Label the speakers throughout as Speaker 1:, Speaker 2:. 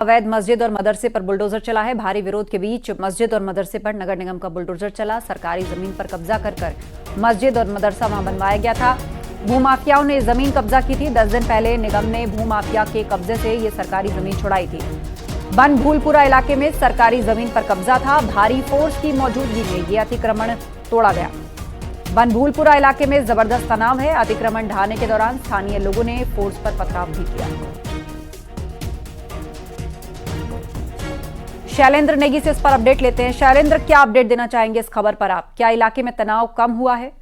Speaker 1: अवैध मस्जिद और मदरसे पर बुलडोजर चला है। भारी विरोध के बीच मस्जिद और मदरसे पर नगर निगम का बुलडोजर चला। सरकारी जमीन पर कब्जा कर मस्जिद और मदरसा वहां बनवाया गया था। भूमाफियाओं ने जमीन कब्जा की थी। 10 दिन पहले निगम ने भूमाफिया के कब्जे से ये सरकारी जमीन छुड़ाई थी। बन भूलपुरा इलाके में सरकारी जमीन पर कब्जा था। भारी फोर्स की मौजूदगी में यह अतिक्रमण तोड़ा गया। बन भूलपुरा इलाके में जबरदस्त तनाव है। अतिक्रमण ढहाने के दौरान स्थानीय लोगों ने फोर्स पर पथराव भी किया। शैलेंद्र नेगी से इस पर अपडेट लेते हैं। शैलेंद्र, क्या अपडेट देना चाहेंगे इस खबर पर आप? क्या इलाके में तनाव कम हुआ है?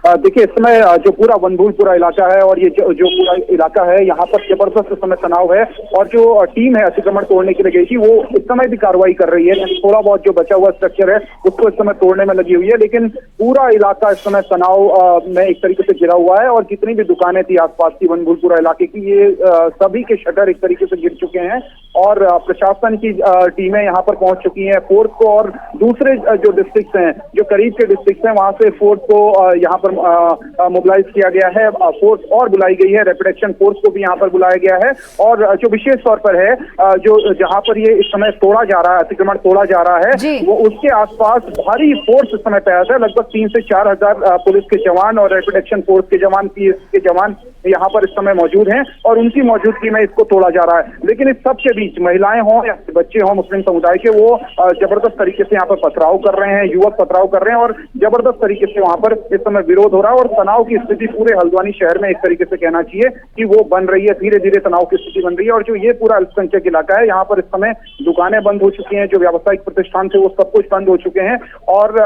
Speaker 2: देखिए, इस समय जो पूरा बनभूलपुरा इलाका है और ये जो पूरा इलाका है, यहाँ पर जबरदस्त इस समय तनाव है। और जो टीम है अतिक्रमण तोड़ने के लिए गई थी, वो इस समय भी कार्रवाई कर रही है। थोड़ा बहुत जो बचा हुआ स्ट्रक्चर है उसको इस समय तोड़ने में लगी हुई है, लेकिन पूरा इलाका इस समय तनाव में एक तरीके से घिरा हुआ है। और जितनी भी दुकानें थी आसपास की बनभूलपुरा इलाके की, ये सभी के शटर एक तरीके से गिर चुके हैं। और प्रशासन की टीमें यहाँ पर पहुंच चुकी हैं। फोर्स को और दूसरे जो डिस्ट्रिक्ट हैं, जो करीब के डिस्ट्रिक्ट हैं, वहां से फोर्स को यहाँ पर मोबिलाइज किया गया है। फोर्स और बुलाई गई है, रैपिड एक्शन फोर्स को भी यहाँ पर बुलाया गया है। और जो विशेष तौर पर है, जो जहाँ पर ये इस समय तोड़ा जा रहा है, अतिक्रमण तोड़ा जा रहा है, वो उसके आसपास भारी फोर्स इस समय तैनात है। लगभग 3 से 4 हजार पुलिस के जवान और रैपिड एक्शन फोर्स के जवान, पीएस के जवान यहाँ पर इस समय मौजूद हैं और उनकी मौजूदगी में इसको तोड़ा जा रहा है। लेकिन इस सब के बीच महिलाएं हों या बच्चे हों मुस्लिम समुदाय के, वो जबरदस्त तरीके से यहाँ पर पथराव कर रहे हैं, युवक पथराव कर रहे हैं और जबरदस्त तरीके से वहां पर इस समय विरोध हो रहा है। और तनाव की स्थिति पूरे हल्द्वानी शहर में एक तरीके से कहना चाहिए कि वो बन रही है, धीरे धीरे तनाव की स्थिति बन रही है। और जो ये पूरा अल्पसंख्यक इलाका है, यहाँ पर इस समय दुकानें बंद हो चुकी हैं, जो व्यावसायिक प्रतिष्ठान थे वो सब कुछ बंद हो चुके हैं। और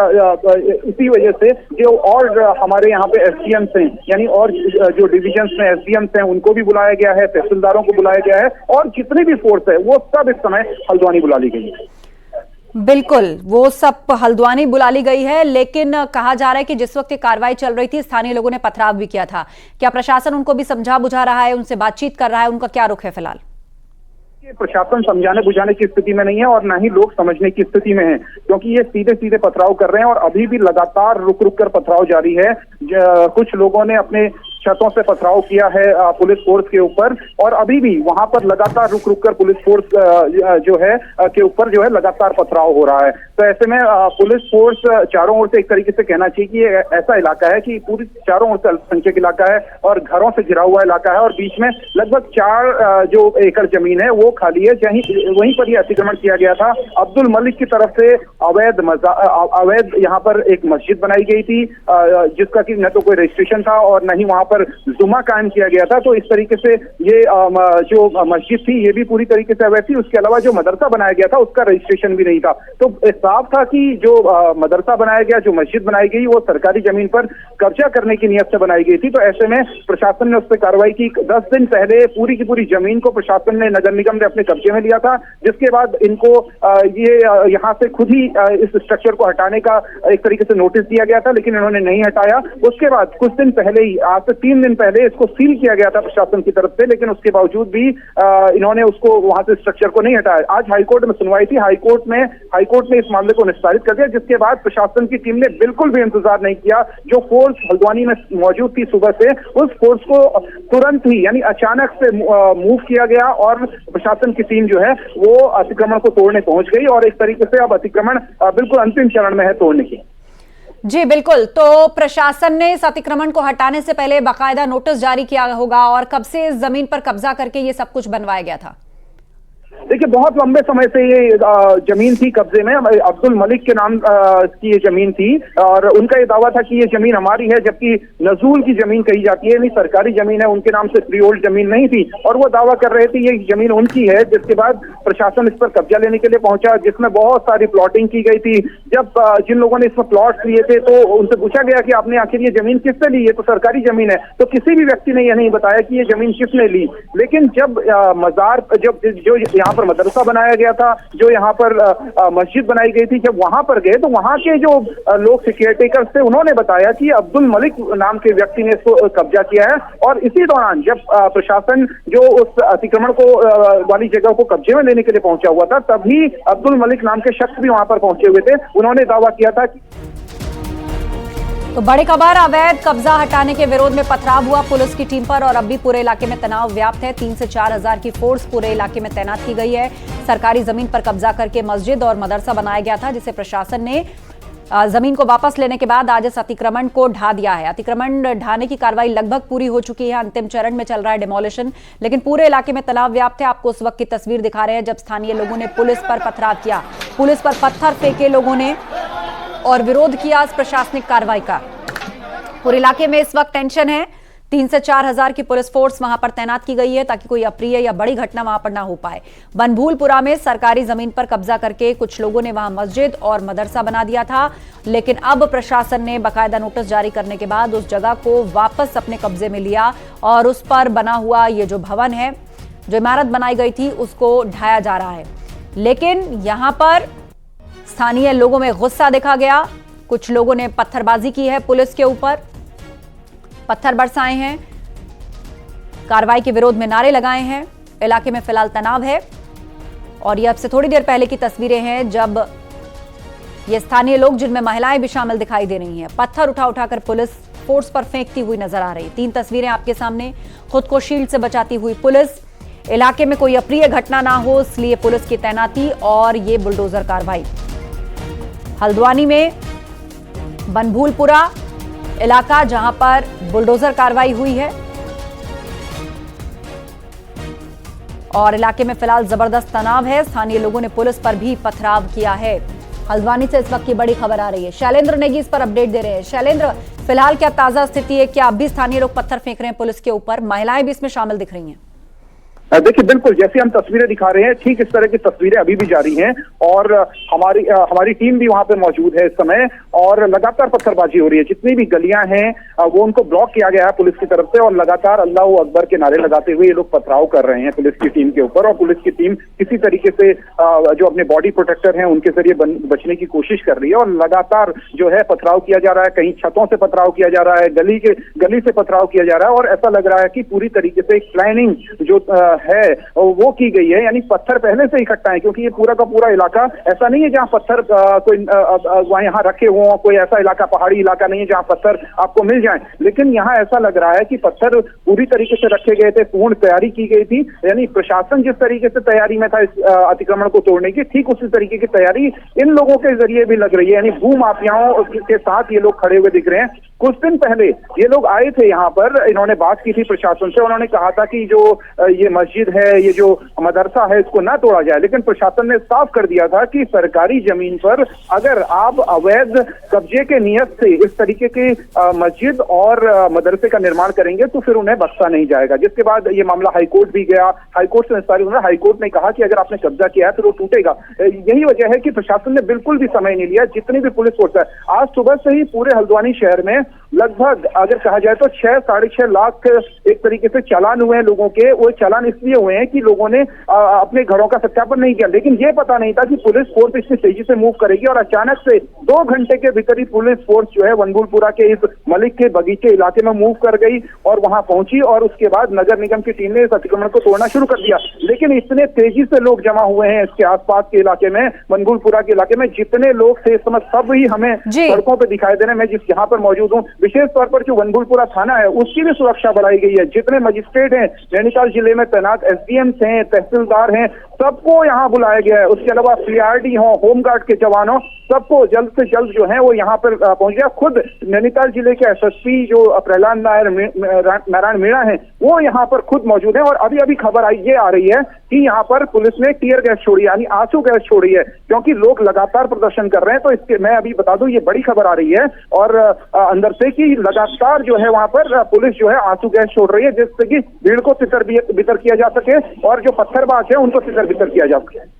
Speaker 2: इसी वजह से जो और हमारे यहाँ पे एसडीएम्स हैं, यानी और जो डिविजन में एसडीएम्स हैं, उनको भी बुलाया गया है, तहसीलदारों को बुलाया गया है और जितनी भी फोर्स है वो सब इस समय हल्द्वानी बुला ली गई है।
Speaker 1: बिल्कुल, वो सब हल्द्वानी बुला ली गई है। लेकिन कहा जा रहा है कि जिस वक्त ये कार्रवाई चल रही थी, स्थानीय लोगों ने पथराव भी किया था। क्या प्रशासन उनको भी समझा बुझा रहा है, उनसे बातचीत कर रहा है? उनका क्या रुख है फिलहाल?
Speaker 2: प्रशासन समझाने बुझाने की स्थिति में नहीं है और न ही लोग समझने की स्थिति में है, क्योंकि ये सीधे सीधे पथराव कर रहे हैं और अभी भी लगातार रुक रुक कर पथराव जारी है। कुछ लोगों ने अपने छतों से पथराव किया है पुलिस फोर्स के ऊपर और अभी भी वहां पर लगातार रुक रुक कर पुलिस फोर्स जो है के ऊपर जो है लगातार पथराव हो रहा है। तो ऐसे में पुलिस फोर्स चारों ओर से एक तरीके से कहना चाहिए कि ये ऐसा इलाका है कि पूरी चारों ओर से अल्पसंख्यक इलाका है और घरों से घिरा हुआ इलाका है और बीच में लगभग 4 जो एकड़ जमीन है वो खाली है। वहीं पर ये अतिक्रमण किया गया था। अब्दुल मलिक की तरफ से अवैध यहाँ पर एक मस्जिद बनाई गई थी, जिसका कि न तो कोई रजिस्ट्रेशन था और न ही वहां पर जुमा कायम किया गया था। तो इस तरीके से ये जो मस्जिद थी ये भी पूरी तरीके से अवैध थी। उसके अलावा जो मदरसा बनाया गया था उसका रजिस्ट्रेशन भी नहीं था। तो साफ था कि जो मदरसा बनाया गया, जो मस्जिद बनाई गई, वो सरकारी जमीन पर कब्जा करने की नियत से बनाई गई थी। तो ऐसे में प्रशासन ने उस पर कार्रवाई की। 10 दिन पहले पूरी की पूरी जमीन को प्रशासन ने, नगर निगम ने अपने कब्जे में लिया था, जिसके बाद इनको ये यहाँ से खुद ही इस स्ट्रक्चर को हटाने का एक तरीके से नोटिस दिया गया था, लेकिन इन्होंने नहीं हटाया। उसके बाद कुछ दिन पहले ही, आज से 3 दिन पहले इसको सील किया गया था प्रशासन की तरफ से, लेकिन उसके बावजूद भी इन्होंने उसको वहां से स्ट्रक्चर को नहीं हटाया। आज हाईकोर्ट में सुनवाई थी। हाईकोर्ट ने इस मामले को निस्तारित कर दिया, जिसके बाद प्रशासन की टीम ने बिल्कुल भी इंतजार नहीं किया। जो फोर्स हल्द्वानी में मौजूद थी सुबह से, उस फोर्स को तुरंत ही यानी अचानक से मूव किया गया और प्रशासन की टीम जो है वो अतिक्रमण को तोड़ने पहुंच गई और एक तरीके से अब अतिक्रमण बिल्कुल अंतिम चरण में है तोड़ने की।
Speaker 1: जी बिल्कुल। तो प्रशासन ने इस अतिक्रमण को हटाने से पहले बाकायदा नोटिस जारी किया होगा, और कब से इस जमीन पर कब्जा करके ये सब कुछ बनवाया गया था?
Speaker 2: देखिए, बहुत लंबे समय से ये जमीन थी कब्जे में। अब्दुल मलिक के नाम की ये जमीन थी और उनका ये दावा था कि ये जमीन हमारी है, जबकि नजूल की जमीन कही जाती है, नहीं सरकारी जमीन है, उनके नाम से फ्री होल्ड जमीन नहीं थी और वो दावा कर रहे थे ये जमीन उनकी है। जिसके बाद प्रशासन इस पर कब्जा लेने के लिए पहुंचा, जिसमें बहुत सारी प्लॉटिंग की गई थी। जब जिन लोगों ने इसमें प्लॉट लिए थे तो उनसे पूछा गया कि आपने आखिर ये जमीन किससे ली, ये तो सरकारी जमीन है। तो किसी भी व्यक्ति ने यह नहीं बताया कि ये जमीन किसने ली। लेकिन जब जो यहाँ पर मदरसा बनाया गया था, जो यहाँ पर मस्जिद बनाई गई थी, जब वहां पर गए तो वहां के जो लोग केयरटेकर्स थे उन्होंने बताया कि अब्दुल मलिक नाम के व्यक्ति ने इसको कब्जा किया है। और इसी दौरान जब प्रशासन जो उस अतिक्रमण को वाली जगह को कब्जे में लेने के लिए पहुंचा हुआ था, तभी अब्दुल मलिक नाम के शख्स भी वहां पर पहुंचे हुए थे। उन्होंने दावा किया था कि
Speaker 1: तो बड़ी खबर, अवैध कब्जा हटाने के विरोध में पथराव हुआ पुलिस की टीम पर और अब भी पूरे इलाके में तनाव व्याप्त है। 3 से 4 हजार की फोर्स पूरे इलाके में तैनात की गई है। सरकारी जमीन पर कब्जा करके मस्जिद और मदरसा बनाया गया था, जिसे प्रशासन ने जमीन को वापस लेने के बाद आज इस अतिक्रमण को ढा दिया है। अतिक्रमण ढाने की कार्रवाई लगभग पूरी हो चुकी है, अंतिम चरण में चल रहा है डिमोलिशन, लेकिन पूरे इलाके में तनाव व्याप्त है। आपको उस वक्त की तस्वीर दिखा रहे हैं जब स्थानीय लोगों ने पुलिस पर पथराव किया, पुलिस पर पत्थर फेंके लोगों ने और विरोध किया इस प्रशासनिक कार्रवाई का। पूरे इलाके में इस वक्त टेंशन है। 3 से 4 हजार की पुलिस फोर्स वहां पर तैनात की गई है ताकि कोई अप्रिय या बड़ी घटना वहां पर ना हो पाए। बनभूलपुरा में सरकारी जमीन पर कब्जा करके कुछ लोगों ने वहां मस्जिद और मदरसा बना दिया था, लेकिन अब प्रशासन ने बाकायदा नोटिस जारी करने के बाद उस जगह को वापस अपने कब्जे में लिया और उस पर बना हुआ ये जो भवन है, जो इमारत बनाई गई थी, उसको ढाया जा रहा है। लेकिन यहां पर स्थानीय लोगों में गुस्सा देखा गया। कुछ लोगों ने पत्थरबाजी की है, पुलिस के ऊपर पत्थर बरसाए हैं, कार्रवाई के विरोध में नारे लगाए हैं। इलाके में फिलहाल तनाव है और ये अब से थोड़ी देर पहले की तस्वीरें हैं जब ये स्थानीय लोग, जिनमें महिलाएं भी शामिल दिखाई दे रही हैं, पत्थर उठा उठाकर पुलिस फोर्स पर फेंकती हुई नजर आ रही। 3 तस्वीरें आपके सामने, खुद को शील्ड से बचाती हुई पुलिस, इलाके में कोई अप्रिय घटना ना हो इसलिए पुलिस की तैनाती और ये बुलडोजर कार्रवाई। हल्द्वानी में बनभूलपुरा इलाका जहां पर बुलडोजर कार्रवाई हुई है और इलाके में फिलहाल जबरदस्त तनाव है। स्थानीय लोगों ने पुलिस पर भी पथराव किया है। हल्द्वानी से इस वक्त की बड़ी खबर आ रही है, शैलेंद्र नेगी इस पर अपडेट दे रहे हैं। शैलेंद्र, फिलहाल क्या ताजा स्थिति है? क्या अब भी स्थानीय लोग पत्थर फेंक रहे हैं पुलिस के ऊपर? महिलाएं भी इसमें शामिल दिख रही हैं।
Speaker 2: देखिए, बिल्कुल जैसे हम तस्वीरें दिखा रहे हैं, ठीक इस तरह की तस्वीरें अभी भी जारी हैं और हमारी टीम भी वहां पे मौजूद है इस समय और लगातार पत्थरबाजी हो रही है। जितनी भी गलियां हैं वो उनको ब्लॉक किया गया है पुलिस की तरफ से और लगातार अल्लाह अकबर के नारे लगाते हुए ये लोग पथराव कर रहे हैं पुलिस की टीम के ऊपर। और पुलिस की टीम किसी तरीके से जो अपने बॉडी प्रोटेक्टर हैं उनके जरिए बचने की कोशिश कर रही है और लगातार जो है पथराव किया जा रहा है। कहीं छतों से पथराव किया जा रहा है, गली से पथराव किया जा रहा है और ऐसा लग रहा है कि पूरी तरीके से एक प्लानिंग जो है वो की गई है। यानी पत्थर पहले से इकट्ठा है, क्योंकि ये पूरा का पूरा इलाका ऐसा नहीं है जहां पत्थर कोई वहां यहाँ रखे हों। कोई ऐसा इलाका, पहाड़ी इलाका नहीं है जहां पत्थर आपको मिल जाए, लेकिन यहाँ ऐसा लग रहा है कि पत्थर पूरी तरीके से रखे गए थे, पूर्ण तैयारी की गई थी। यानी प्रशासन जिस तरीके से तैयारी में था इस अतिक्रमण को तोड़ने की, ठीक उसी तरीके की तैयारी इन लोगों के जरिए भी लग रही है। यानी भू माफियाओं के साथ ये लोग खड़े हुए दिख रहे हैं। कुछ दिन पहले ये लोग आए थे यहाँ पर, इन्होंने बात की थी प्रशासन से। उन्होंने कहा था कि जो ये मस्जिद है, ये जो मदरसा है, इसको ना तोड़ा जाए, लेकिन प्रशासन ने साफ कर दिया था कि सरकारी जमीन पर अगर आप अवैध कब्जे के नियत से इस तरीके की मस्जिद और मदरसे का निर्माण करेंगे तो फिर उन्हें बख्शा नहीं जाएगा। जिसके बाद ये मामला हाईकोर्ट भी गया, हाईकोर्ट से निस्तारित हुआ। हाईकोर्ट ने कहा कि अगर आपने कब्जा किया है तो वो टूटेगा। यही वजह है कि प्रशासन ने बिल्कुल भी समय नहीं लिया। जितनी भी पुलिस फोर्स है, आज सुबह से ही पूरे हल्द्वानी शहर में लगभग अगर कहा जाए तो 6-6.5 लाख एक तरीके से चालान हुए हैं लोगों के। वो चालान इसलिए हुए हैं कि लोगों ने अपने घरों का सत्यापन नहीं किया, लेकिन ये पता नहीं था कि पुलिस फोर्स इतनी तेजी से मूव करेगी और अचानक से 2 घंटे के भीतर ही पुलिस फोर्स जो है बनभूलपुरा के इस मलिक के बगीचे इलाके में मूव कर गई और वहां पहुंची और उसके बाद नगर निगम की टीम ने इस अतिक्रमण को तोड़ना शुरू कर दिया। लेकिन इतने तेजी से लोग जमा हुए हैं इसके आसपास के इलाके में, बनभूलपुरा के इलाके में जितने लोग थे इस समय सब ही हमें सड़कों पर दिखाई दे रहे हैं। मैं जिस यहाँ पर मौजूद हूँ, विशेष तौर पर जो बनभूलपुरा थाना है उसकी भी सुरक्षा बढ़ाई गई है। जितने मजिस्ट्रेट हैं नैनीताल जिले में तैनात, एसडीएम्स हैं, तहसीलदार हैं, सबको यहाँ बुलाया गया है। उसके अलावा पीआरडी हो, होमगार्ड के जवानों, सबको जल्द से जल्द जो है वो यहाँ पर पहुंच गया। खुद नैनीताल जिले के एसएसपी जो प्रहलाद नारायण मीणा है वो यहाँ पर खुद मौजूद है और अभी अभी खबर ये आ रही है कि यहाँ पर पुलिस ने टीयर गैस छोड़ी, यानी आंसू गैस छोड़ी है, क्योंकि लोग लगातार प्रदर्शन कर रहे हैं। तो इसके मैं अभी बता दूं, ये बड़ी खबर आ रही है और अंदर से कि लगातार जो है वहां पर पुलिस जो है आंसू गैस छोड़ रही है, जिससे कि भीड़ को तितर बितर किया जा सके और जो पत्थरबाज है उनको तितर बितर किया जा सके।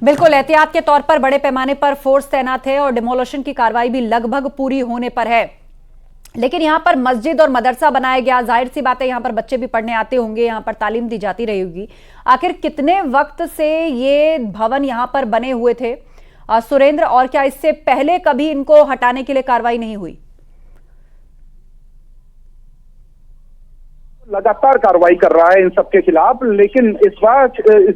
Speaker 1: बिल्कुल, एहतियात के तौर पर बड़े पैमाने पर फोर्स तैनात है और डिमोलिशन की कार्रवाई भी लगभग पूरी होने पर है। लेकिन यहाँ पर मस्जिद और मदरसा बनाया गया, जाहिर सी बात है यहाँ पर बच्चे भी पढ़ने आते होंगे, यहाँ पर तालीम दी जाती रही होगी। आखिर कितने वक्त से ये भवन यहाँ पर बने हुए थे सुरेंद्र, और क्या इससे पहले कभी इनको हटाने के लिए कार्रवाई नहीं हुई?
Speaker 2: लगातार कार्रवाई कर रहा है इन सबके खिलाफ, लेकिन इस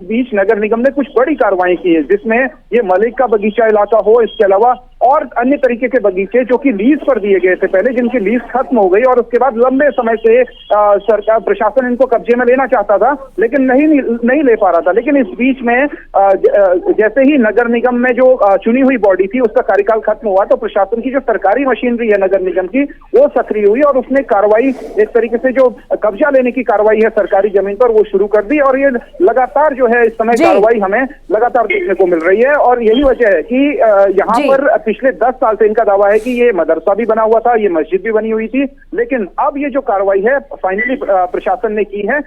Speaker 2: बीच नगर निगम ने कुछ बड़ी कार्रवाई की है, जिसमें ये मलिक का बगीचा इलाका हो, इसके अलावा और अन्य तरीके के बगीचे जो कि लीज पर दिए गए थे पहले, जिनकी लीज खत्म हो गई और उसके बाद लंबे समय से सरकार प्रशासन इनको कब्जे में लेना चाहता था, लेकिन नहीं ले पा रहा था। लेकिन इस बीच में जैसे ही नगर निगम में जो चुनी हुई बॉडी थी उसका कार्यकाल खत्म हुआ, तो प्रशासन की जो सरकारी मशीनरी है नगर निगम की, वो सक्रिय हुई और उसने कार्रवाई, एक तरीके से जो कब्जा लेने की कार्रवाई है सरकारी जमीन पर, वो शुरू कर दी। और ये लगातार जो है इस समय कार्रवाई हमें लगातार देखने को मिल रही है। और यही वजह है कि यहाँ पर पिछले 10 साल से इनका दावा है कि ये मदरसा भी बना हुआ था, ये मस्जिद भी बनी हुई थी, लेकिन अब ये जो कार्रवाई है फाइनली प्रशासन ने की है।